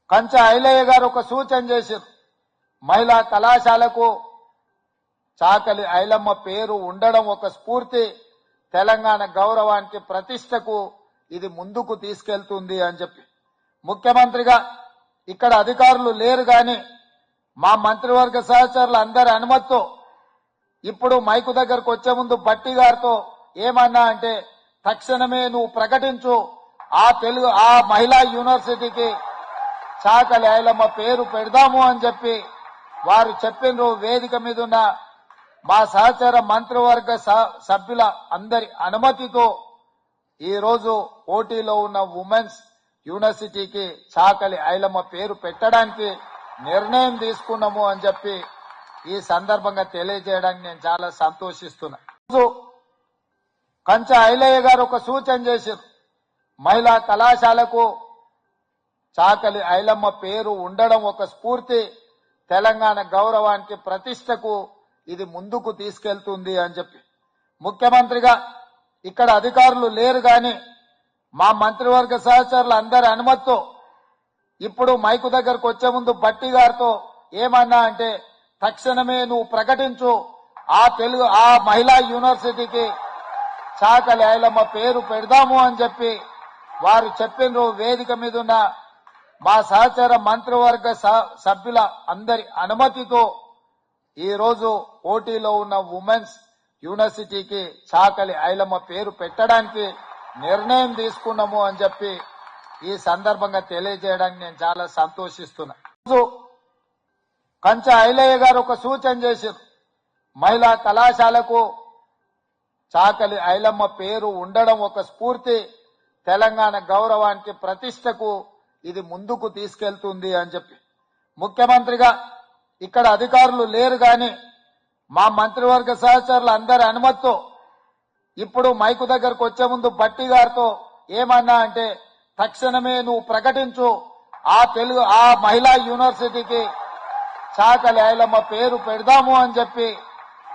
కంచ ఐలయ్య గారు ఒక సూచన చేశారు. మహిళా కళాశాలకు చాకలి ఐలమ్మ పేరు ఉండడం ఒక స్ఫూర్తి, తెలంగాణ గౌరవానికి ప్రతిష్టకు ఇది ముందుకు తీసుకెళ్తుంది అని చెప్పి ముఖ్యమంత్రిగా ఇక్కడ అధికారులు లేరు గాని మా మంత్రివర్గ సహచరులు అందరి అనుమతితో ఇప్పుడు మైకు దగ్గరకు వచ్చే ముందు బట్టి గారితో ఏమన్నా అంటే తక్షణమే నువ్వు ప్రకటించు, ఆ మహిళా యూనివర్సిటీకి చాకలి ఐలమ్మ పేరు పెడదాము అని చెప్పి వారు చెప్పిన వేదిక మీద ఉన్న మా సహచర మంత్రివర్గ సభ్యుల అందరి అనుమతితో ఈ రోజు పోటీలో ఉన్న ఉమెన్స్ యూనివర్సిటీకి చాకలి ఐలమ్మ పేరు పెట్టడానికి నిర్ణయం తీసుకున్నాము అని చెప్పి ఈ సందర్భంగా తెలియజేయడానికి నేను చాలా సంతోషిస్తున్నా. కంచ ఐలయ్య గారు ఒక సూచన చేశారు. మహిళా కళాశాలకు చాకలి ఐలమ్మ పేరు ఉండడం ఒక స్ఫూర్తి, తెలంగాణ గౌరవానికి ప్రతిష్టకు ఇది ముందుకు తీసుకెళ్తుంది అని చెప్పి ముఖ్యమంత్రిగా ఇక్కడ అధికారులు లేరు గాని మా మంత్రివర్గ సహచరులు అందరి అనుమతితో ఇప్పుడు మైకు దగ్గరకు వచ్చే ముందు బట్టి గారితో ఏమన్నా అంటే తక్షణమే నువ్వు ప్రకటించు, ఆ మహిళా యూనివర్సిటీకి చాకలి ఐలమ్మ పేరు పెడదాము అని చెప్పి వారు చెప్పిన వేదిక మీద ఉన్న మా సహచర మంత్రివర్గ సభ్యుల అందరి అనుమతితో ఈ రోజు పోటీలో ఉన్న ఉమెన్స్ యూనివర్సిటీకి చాకలి ఐలమ్మ పేరు పెట్టడానికి నిర్ణయం తీసుకున్నాము అని చెప్పి ఈ సందర్భంగా తెలియజేయడానికి నేను చాలా సంతోషిస్తున్నా. కంచ ఐలయ్య గారు ఒక సూచన చేశారు. మహిళా కళాశాలకు చాకలి ఐలమ్మ పేరు ఉండడం ఒక స్ఫూర్తి, తెలంగాణ గౌరవానికి ప్రతిష్టకు ఇది ముందుకు తీసుకెళ్తుంది అని చెప్పి ముఖ్యమంత్రిగా ఇక్కడ అధికారులు లేరు గాని మా మంత్రివర్గ సహచరులు అందరి అనుమతితో ఇప్పుడు మైకు దగ్గరకు వచ్చే ముందు బట్టి గారితో ఏమన్నా అంటే తక్షణమే నువ్వు ప్రకటించు, ఆ మహిళా యూనివర్సిటీకి చాకలి ఐలమ్మ పేరు పెడదాము అని చెప్పి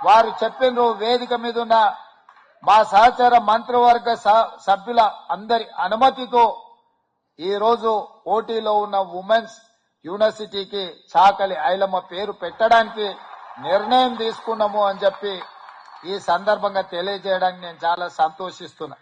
వారు చెప్పిన వేదిక మీద ఉన్న మా సహచర మంత్రివర్గ సభ్యుల అందరి అనుమతితో ఈ రోజు పోటీలో ఉన్న ఉమెన్స్ యూనివర్సిటీకి చాకలి ఐలమ్మ పేరు పెట్టడానికి నిర్ణయం తీసుకున్నాము అని చెప్పి ఈ సందర్భంగా తెలియజేయడానికి నేను చాలా సంతోషిస్తున్నా.